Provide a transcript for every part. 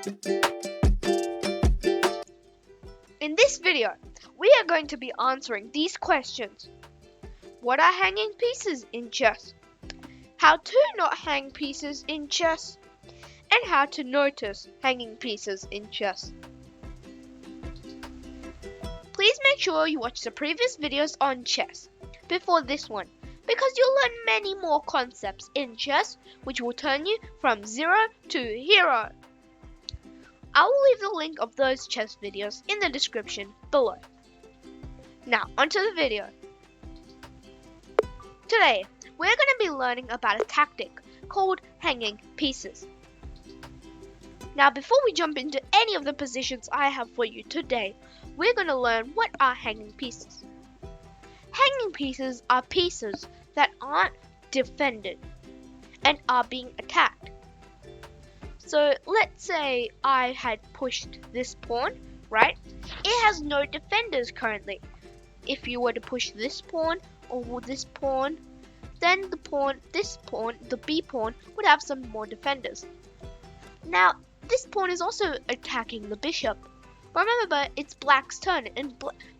In this video, we are going to be answering these questions. What are hanging pieces in chess? How to not hang pieces in chess? And how to notice hanging pieces in chess. Please make sure you watch the previous videos on chess before this one, because you'll learn many more concepts in chess which will turn you from zero to hero. I will leave the link of those chess videos in the description below. Now, onto the video. Today, we're going to be learning about a tactic called hanging pieces. Now, before we jump into any of the positions I have for you today, we're going to learn what are hanging pieces. Hanging pieces are pieces that aren't defended and are being attacked. So let's say I had pushed this pawn, right? It has no defenders currently. If you were to push this pawn or this pawn, then the B pawn would have some more defenders. Now, this pawn is also attacking the bishop. Remember, it's black's turn and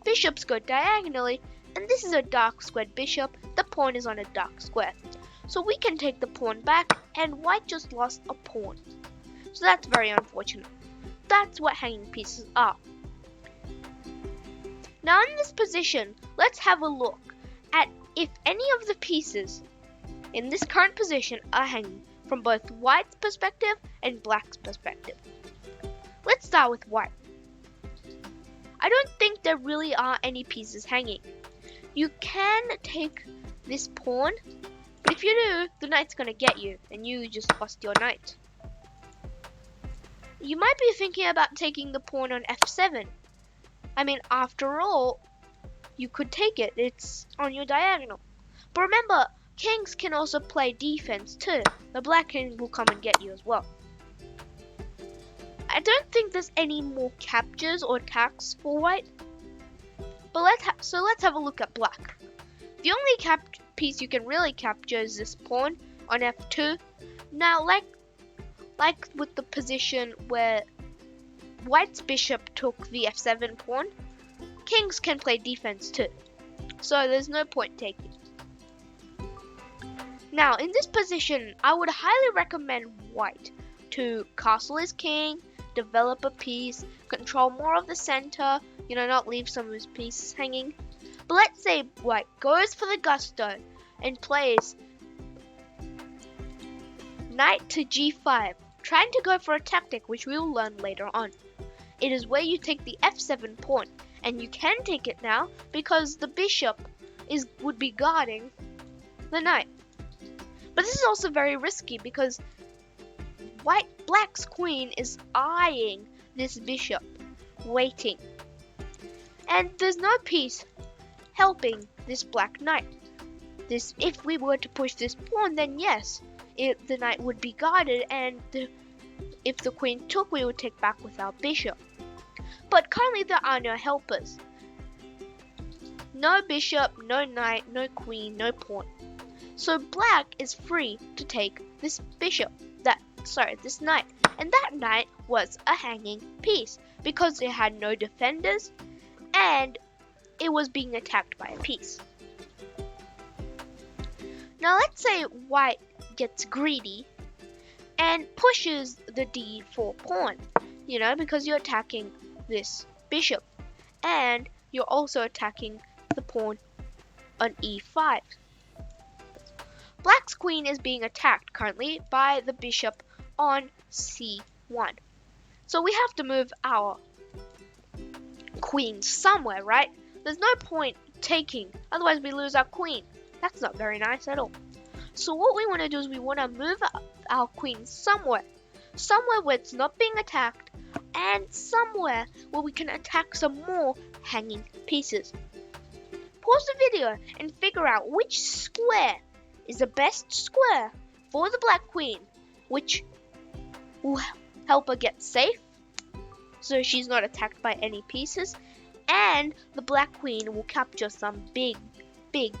bishops go diagonally, and this is a dark squared bishop. The pawn is on a dark square. So we can take the pawn back, and white just lost a pawn. So that's very unfortunate. That's what hanging pieces are. Now in this position, let's have a look at if any of the pieces in this current position are hanging from both white's perspective and black's perspective. Let's start with white. I don't think there really are any pieces hanging. You can take this pawn, but if you do, the knight's gonna get you, and you just lost your knight. You might be thinking about taking the pawn on f7. I mean, after all, you could take it. It's on your diagonal. But remember, kings can also play defense too. The black king will come and get you as well. I don't think there's any more captures or attacks for white. But let's have a look at black. The only piece you can really capture is this pawn on f2. Now, like with the position where white's bishop took the f7 pawn, kings can play defense too. So there's no point taking. Now, in this position, I would highly recommend white to castle his king, develop a piece, control more of the center, not leave some of his pieces hanging. But let's say white goes for the gusto and plays knight to g5, trying to go for a tactic which we will learn later on. It is where you take the f7 pawn, and you can take it now because the bishop would be guarding the knight. But this is also very risky because black's queen is eyeing this bishop, waiting. And there's no piece helping this black knight. If we were to push this pawn, then yes, the knight would be guarded, and if the queen took, we would take back with our bishop. But currently there are no helpers. No bishop, no knight, no queen, no pawn. So black is free to take this this knight. And that knight was a hanging piece because it had no defenders and it was being attacked by a piece. Now let's say white gets greedy and pushes the d4 pawn, because you're attacking this bishop and you're also attacking the pawn on e5. Black's queen is being attacked currently by the bishop on c1. So we have to move our queen somewhere, right? There's no point taking, otherwise we lose our queen. That's not very nice at all. So what we want to do is we want to move our queen somewhere where it's not being attacked, and somewhere where we can attack some more hanging pieces. Pause the video and figure out which square is the best square for the black queen, which will help her get safe so she's not attacked by any pieces, and the black queen will capture some big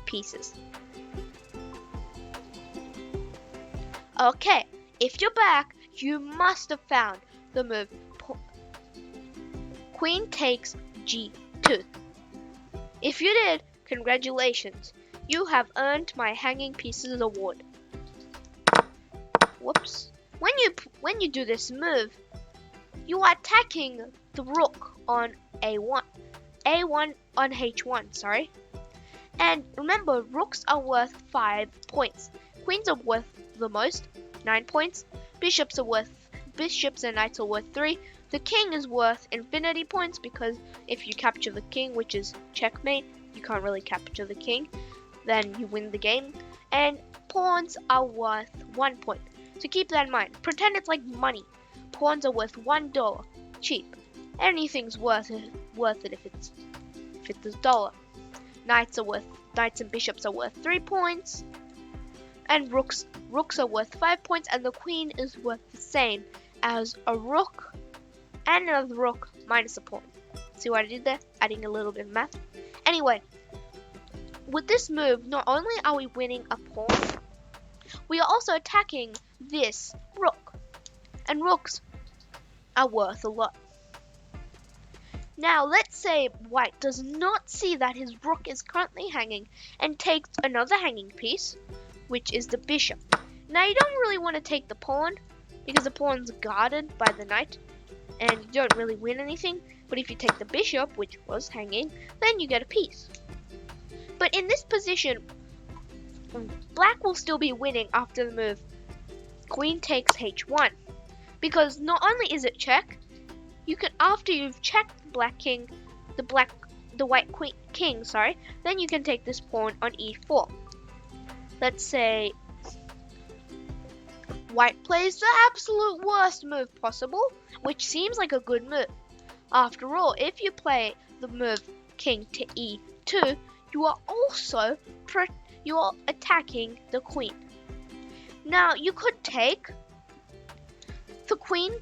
pieces. Okay, if you're back, you must have found the move Queen takes G2. If you did, congratulations. You have earned my hanging pieces award. Whoops. When you do this move, you are attacking the rook on A1. A1 on H1, sorry. And remember, rooks are worth 5 points. Queens are worth the most, 9 points. Bishops and knights are worth 3. The king is worth infinity points because if you capture the king, which is checkmate, you can't really capture the king, then you win the game. And pawns are worth 1 point. So keep that in mind. Pretend it's like money. Pawns are worth $1. Cheap. Anything's worth it if it's a dollar. Knights and bishops are worth 3 points. And rooks are worth 5 points, and the queen is worth the same as a rook and another rook minus a pawn. See what I did there? Adding a little bit of math. Anyway, with this move, not only are we winning a pawn, we are also attacking this rook. And rooks are worth a lot. Now, let's say white does not see that his rook is currently hanging and takes another hanging piece, which is the bishop. Now, you don't really want to take the pawn because the pawn's guarded by the knight and you don't really win anything. But if you take the bishop, which was hanging, then you get a piece. But in this position, black will still be winning after the move queen takes H1. Because not only is it check, you can, after you've checked the white king, then you can take this pawn on E4. Let's say white plays the absolute worst move possible, which seems like a good move. After all, if you play the move king to E2, you are also attacking the queen. Now, you could take the queen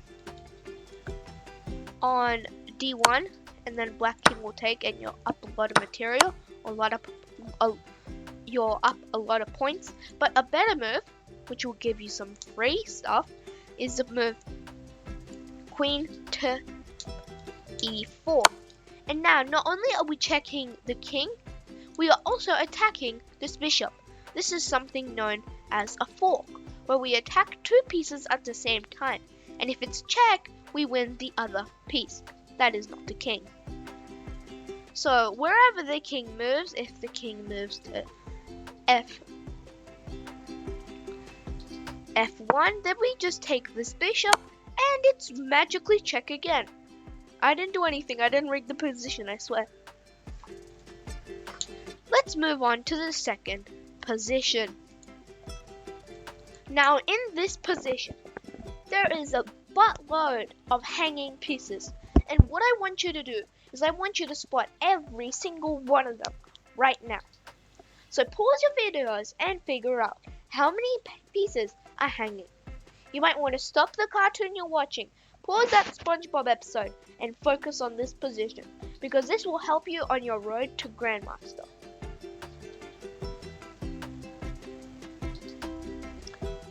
on D1, and then black king will take, and you're up a lot of material, you're up a lot of points. But a better move, which will give you some free stuff, is the move queen to E4. And now, not only are we checking the king, we are also attacking this bishop. This is something known as a fork, where we attack 2 pieces at the same time. And if it's check, we win the other piece. That is not the king. So wherever the king moves, if the king moves to F1, then we just take this bishop and it's magically check again. I didn't do anything. I didn't rig the position, I swear. Let's move on to the second position. Now in this position, there is a buttload of hanging pieces. And what I want you to do is I want you to spot every single one of them right now. So pause your videos and figure out how many pieces are hanging. You might want to stop the cartoon you're watching, pause that SpongeBob episode, and focus on this position, because this will help you on your road to Grandmaster.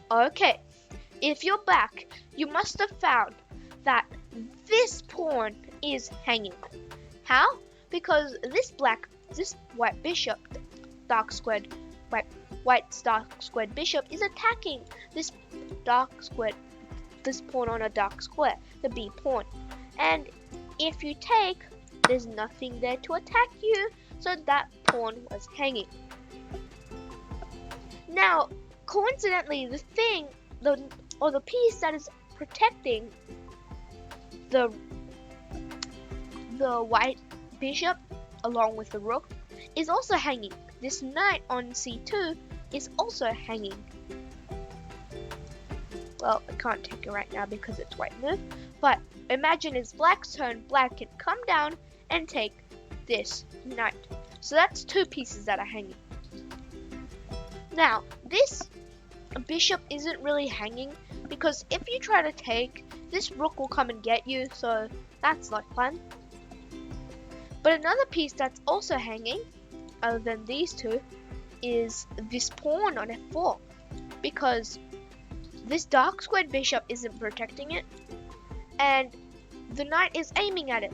Okay, if you're back, you must have found that this pawn is hanging. How? Because this white bishop, white's dark squared bishop is attacking this pawn on a dark square, the B pawn. And if you take, there's nothing there to attack you, so that pawn was hanging. Now, coincidentally, the piece that is protecting the white bishop along with the rook is also hanging. This knight on C2 is also hanging. Well, I can't take it right now because it's white move, but imagine it's black's turn. Black can come down and take this knight. So that's 2 pieces that are hanging. Now, this bishop isn't really hanging because if you try to take, this rook will come and get you, so that's not fun. But another piece that's also hanging, other than these 2, is this pawn on F4, because this dark squared bishop isn't protecting it, and the knight is aiming at it.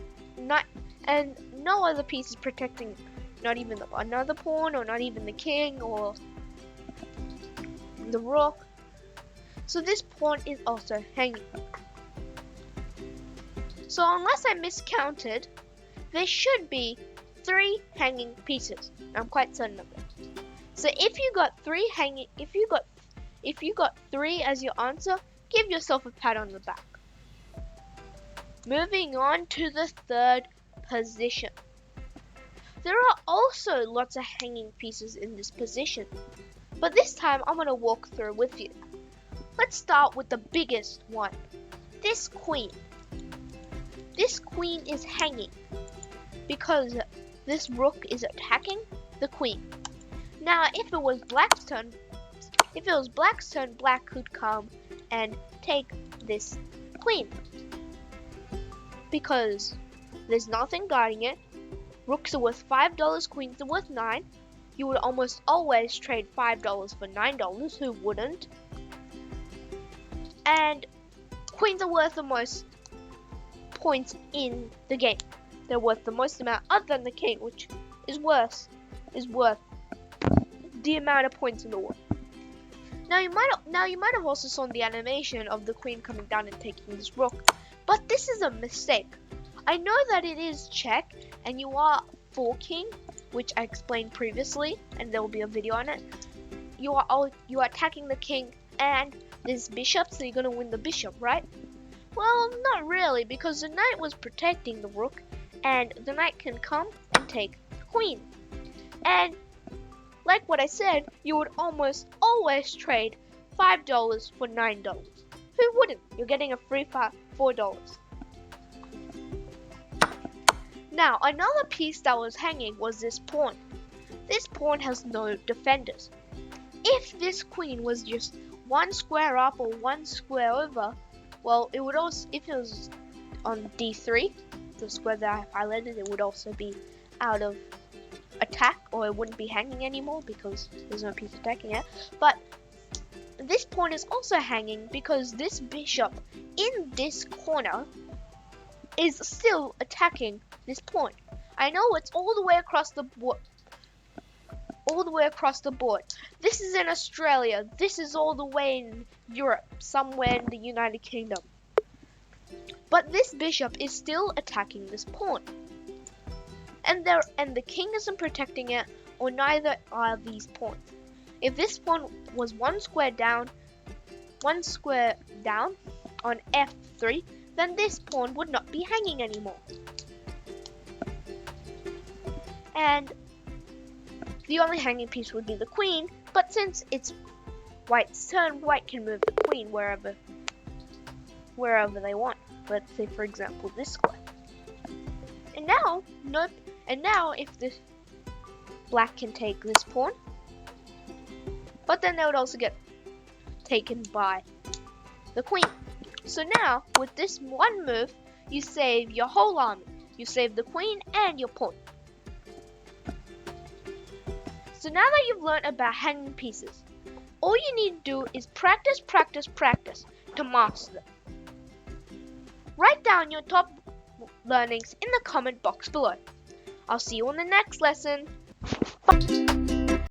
And no other piece is protecting, not even another pawn, or not even the king, or the rook. So this pawn is also hanging. So unless I miscounted, there should be 3 hanging pieces. I'm quite certain of it. So if you got 3 as your answer, give yourself a pat on the back. Moving on to the 3rd position. There are also lots of hanging pieces in this position, but this time I'm going to walk through with you. Let's start with the biggest one, this queen. This queen is hanging because this rook is attacking the queen. Now if it was black's turn, black could come and take this queen, because there's nothing guarding it. Rooks are worth $5, queens are worth 9. You would almost always trade $5 for $9, who wouldn't? And queens are worth the most points in the game. They're worth the most amount other than the king, which is worth the amount of points in the war. Now you might have also seen the animation of the queen coming down and taking this rook, but this is a mistake. I know that it is check and you are forking, which I explained previously, and there will be a video on it. You are attacking the king and this bishop, so you're gonna win the bishop, right? Well, not really, because the knight was protecting the rook, and the knight can come and take the queen. And like what I said, you would almost always trade $5 for $9. Who wouldn't? You're getting a free $4. Now, another piece that was hanging was this pawn. This pawn has no defenders. If this queen was just 1 square up or 1 square over, well, it would also, if it was on d3, the square that I highlighted, it would also be out of attack, or it wouldn't be hanging anymore because there's no piece attacking it. But this pawn is also hanging because this bishop in this corner is still attacking this pawn. I know it's all the way across the board. This is in Australia. This is all the way in Europe, somewhere in the United Kingdom. But this bishop is still attacking this pawn. And the king isn't protecting it, or neither are these pawns. If this pawn was 1 square down on f3, then this pawn would not be hanging anymore. And the only hanging piece would be the queen, but since it's white's turn, white can move the queen wherever they want. Let's say, for example, this square. And now if this black can take this pawn, but then they would also get taken by the queen. So now, with this one move, you save your whole army. You save the queen and your pawn. So now that you've learned about hanging pieces, all you need to do is practice to master them. Write down your top learnings in the comment box below. I'll see you on the next lesson. Bye.